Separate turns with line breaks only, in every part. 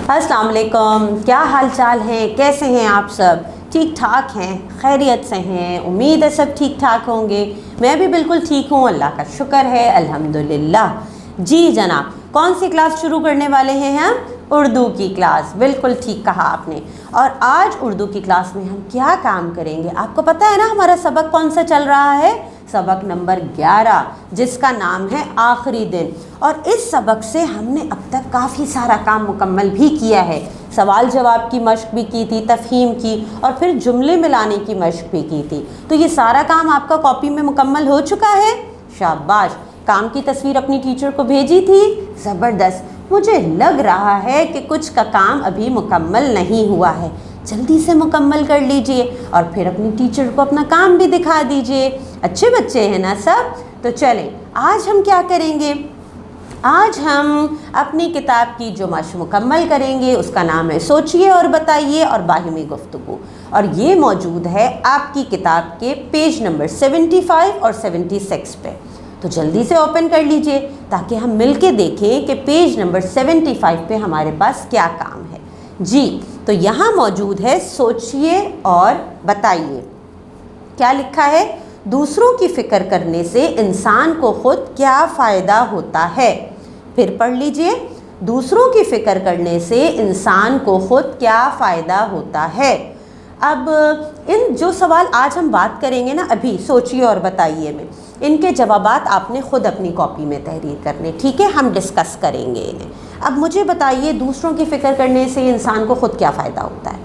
अस्सलाम वालेकुम, क्या हाल चाल हैं, कैसे हैं आप सब? ठीक ठाक हैं, खैरियत से हैं? उम्मीद है सब ठीक ठाक होंगे। मैं भी बिल्कुल ठीक हूँ, अल्लाह का शुक्र है, अल्हम्दुलिल्लाह। जी जनाब, कौन सी क्लास शुरू करने वाले हैं हम? उर्दू की क्लास। बिल्कुल ठीक कहा आपने। और आज उर्दू की क्लास में हम क्या काम करेंगे? आपको पता है ना हमारा सबक कौन सा चल रहा है? सबक नंबर 11, जिसका नाम है आखिरी दिन। और इस सबक से हमने अब तक काफ़ी सारा काम मुकम्मल भी किया है। सवाल जवाब की मश्क भी की थी, तफ़हीम की, और फिर जुमले मिलाने की मश्क भी की थी। तो ये सारा काम आपका कॉपी में मुकम्मल हो चुका है। शाबाश। काम की तस्वीर अपनी टीचर को भेजी थी? ज़बरदस्त। मुझे लग रहा है कि कुछ का काम अभी मुकम्मल नहीं हुआ है। जल्दी से मुकम्मल कर लीजिए और फिर अपनी टीचर को अपना काम भी दिखा दीजिए। अच्छे बच्चे हैं ना सब? तो चलें, आज हम क्या करेंगे? आज हम अपनी किताब की जो मश्क मुकम्मल करेंगे उसका नाम है सोचिए और बताइए और बाहिमी गुफ्तगू। और ये मौजूद है आपकी किताब के पेज नंबर 75 और 76 पे। तो जल्दी से ओपन कर लीजिए ताकि हम मिलके देखें कि पेज नंबर 75 पे हमारे पास क्या काम है। जी, तो यहाँ मौजूद है सोचिए और बताइए। क्या लिखा है? दूसरों की फ़िक्र करने से इंसान को खुद क्या फ़ायदा होता है? फिर पढ़ लीजिए। दूसरों की फ़िक्र करने से इंसान को खुद क्या फ़ायदा होता है? अब इन जो सवाल आज हम बात करेंगे ना, अभी सोचिए और बताइए में, इनके जवाबात आपने ख़ुद अपनी कॉपी में तहरीर करने, ठीक है? हम डिस्कस करेंगे इन्हें। अब मुझे बताइए, दूसरों की फ़िक्र करने से इंसान को ख़ुद क्या फ़ायदा होता है?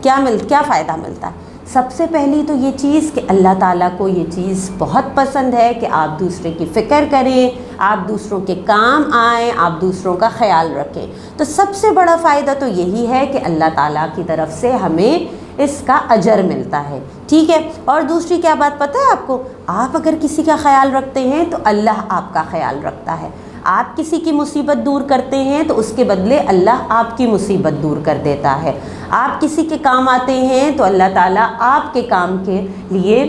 क्या फ़ायदा मिलता है? सबसे पहली तो ये चीज़ कि अल्लाह ताला को ये चीज़ बहुत पसंद है कि आप दूसरे की फ़िक्र करें, आप दूसरों के काम आएँ, आप दूसरों का ख़्याल रखें। तो सबसे बड़ा फ़ायदा तो यही है कि अल्लाह ताला की तरफ से हमें इसका अजर मिलता है, ठीक है? और दूसरी क्या बात पता है आपको? आप अगर किसी का ख़्याल रखते हैं तो अल्लाह आपका ख़्याल रखता है। आप किसी की मुसीबत दूर करते हैं तो उसके बदले अल्लाह आपकी मुसीबत दूर कर देता है। आप किसी के काम आते हैं तो अल्लाह ताला आपके काम के लिए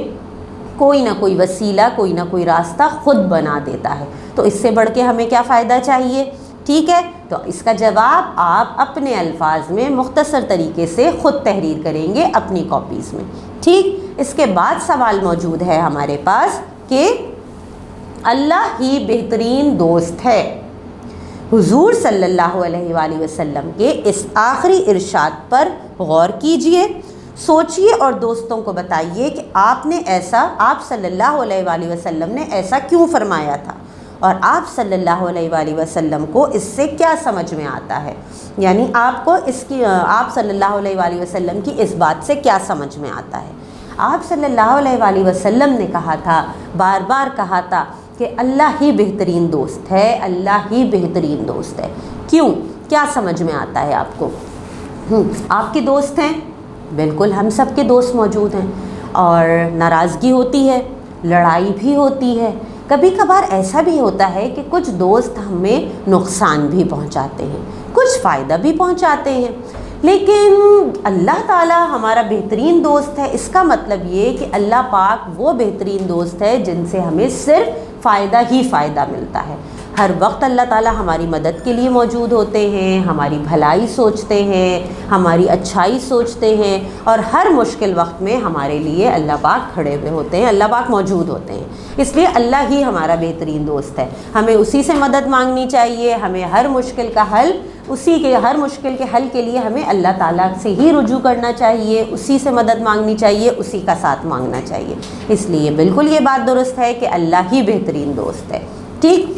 कोई ना कोई वसीला, कोई ना कोई रास्ता ख़ुद बना देता है। तो इससे बढ़ के हमें क्या फ़ायदा चाहिए? ठीक है, तो इसका जवाब आप अपने अल्फाज में मुख्तसर तरीके से ख़ुद तहरीर करेंगे अपनी कॉपीज़ में, ठीक? इसके बाद सवाल मौजूद है हमारे पास कि अल्लाह ही बेहतरीन दोस्त है। हुजूर सल्लल्लाहु अलैहि वसल्लम के इस आखिरी इरशाद पर गौर कीजिए, सोचिए और दोस्तों को बताइए कि आप सल्लल्लाहु अलैहि वसल्लम ने ऐसा क्यों फरमाया था और आप सल्लल्लाहु अलैहि वसल्लम को इससे क्या समझ में आता है। यानी आपको आप सल्लल्लाहु अलैहि वसल्लम की इस बात से क्या समझ में आता है। आप सल्लल्लाहु अलैहि वसल्लम ने कहा था, बार बार कहा था कि अल्लाह ही बेहतरीन दोस्त है, अल्लाह ही बेहतरीन दोस्त है। क्यों? क्या समझ में आता है आपको? आपके दोस्त हैं, बिल्कुल हम सब के दोस्त मौजूद हैं, और नाराज़गी होती है, लड़ाई भी होती है, कभी कभार ऐसा भी होता है कि कुछ दोस्त हमें नुकसान भी पहुंचाते हैं, कुछ फ़ायदा भी पहुंचाते हैं। लेकिन अल्लाह ताला हमारा बेहतरीन दोस्त है, इसका मतलब ये कि अल्लाह पाक वो बेहतरीन दोस्त है जिनसे हमें सिर्फ फ़ायदा ही फ़ायदा मिलता है। हर वक्त अल्लाह ताला हमारी मदद के लिए मौजूद होते हैं, हमारी भलाई सोचते हैं, हमारी अच्छाई सोचते हैं, और हर मुश्किल वक्त में हमारे लिए अल्लाह पाक खड़े हुए होते हैं, अल्लाह पाक मौजूद होते हैं। इसलिए अल्लाह ही हमारा बेहतरीन दोस्त है। हमें उसी से मदद मांगनी चाहिए, हमें हर मुश्किल के हल के लिए हमें अल्लाह ताला से ही रुजू करना चाहिए, उसी से मदद मांगनी चाहिए, उसी का साथ मांगना चाहिए। इसलिए बिल्कुल ये बात दुरुस्त है कि अल्लाह ही बेहतरीन दोस्त है, ठीक?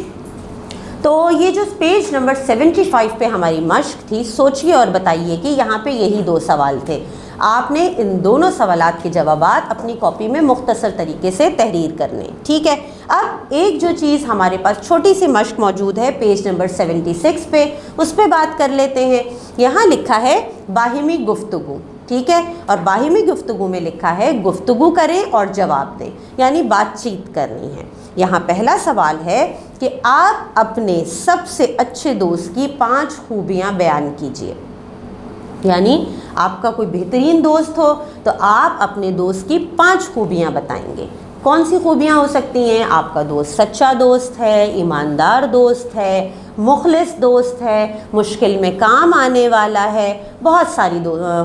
तो ये जो पेज नंबर 75 पे हमारी मश्क थी, सोचिए और बताइए कि यहाँ पे यही दो सवाल थे। आपने इन दोनों सवालात के जवाबात अपनी कॉपी में मुख्तसर तरीके से तहरीर करने, ठीक है? अब एक जो चीज़ हमारे पास छोटी सी मश्क मौजूद है पेज नंबर 76 पे, उस पर बात कर लेते हैं। यहाँ लिखा है बाहिमी गुफ्तगू, ठीक है? और बाहिमी गुफ्तगू में लिखा है गुफ्तगू करें और जवाब दें, यानी बातचीत करनी है। यहाँ पहला सवाल है कि आप अपने सबसे अच्छे दोस्त की 5 खूबियाँ बयान कीजिए। यानी आपका कोई बेहतरीन दोस्त हो तो आप अपने दोस्त की 5 खूबियाँ बताएंगे। कौन सी खूबियाँ हो सकती हैं? आपका दोस्त सच्चा दोस्त है, ईमानदार दोस्त है, मुखलिस दोस्त है, मुश्किल में काम आने वाला है, बहुत सारी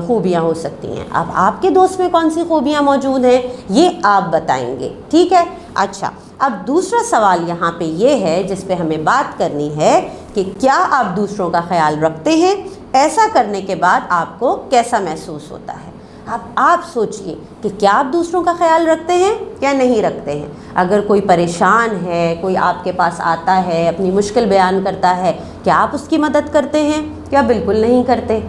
खूबियाँ हो सकती हैं। अब आपके दोस्त में कौन सी खूबियाँ मौजूद हैं ये आप बताएंगे, ठीक है। अच्छा, अब दूसरा सवाल यहाँ पे ये है जिस पे हमें बात करनी है कि क्या आप दूसरों का ख्याल रखते हैं? ऐसा करने के बाद आपको कैसा महसूस होता है? अब आप सोचिए कि क्या आप दूसरों का ख्याल रखते हैं या नहीं रखते हैं। अगर कोई परेशान है, कोई आपके पास आता है, अपनी मुश्किल बयान करता है, क्या आप उसकी मदद करते हैं या बिल्कुल नहीं करते?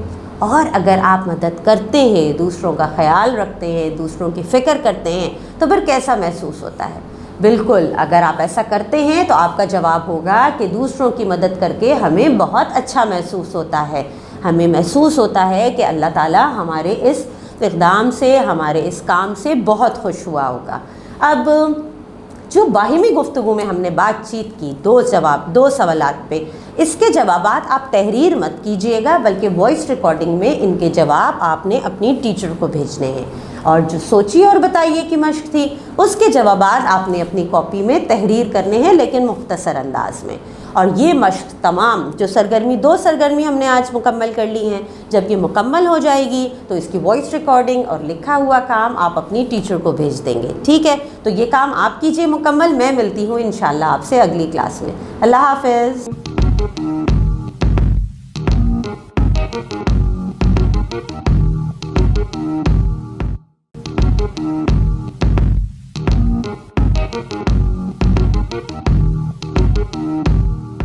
और अगर आप मदद करते हैं, दूसरों का ख्याल रखते हैं, दूसरों की फ़िक्र करते हैं, तो फिर कैसा महसूस होता है? बिल्कुल, अगर आप ऐसा करते हैं तो आपका जवाब होगा कि दूसरों की मदद करके हमें बहुत अच्छा महसूस होता है। हमें महसूस होता है कि अल्लाह ताला हमारे इस इक़दाम से, हमारे इस काम से बहुत खुश हुआ होगा। अब जो बाहिमी गुफ्तगू में हमने बातचीत की, दो सवालात पे, इसके जवाबात आप तहरीर मत कीजिएगा, बल्कि वॉइस रिकॉर्डिंग में इनके जवाब आपने अपनी टीचर को भेजने हैं। और जो सोचिए और बताइए की मश्क थी, उसके जवाबात आपने अपनी कॉपी में तहरीर करने हैं, लेकिन मुख्तसर अंदाज में। और ये मश्क तमाम जो दो सरगर्मी हमने आज मुकम्मल कर ली हैं, जब ये मुकम्मल हो जाएगी तो इसकी वॉइस रिकॉर्डिंग और लिखा हुआ काम आप अपनी टीचर को भेज देंगे, ठीक है। तो ये काम आप कीजिए मुकम्मल। मैं मिलती हूँ इंशाल्लाह आपसे अगली क्लास में। अल्लाह हाफ़िज़।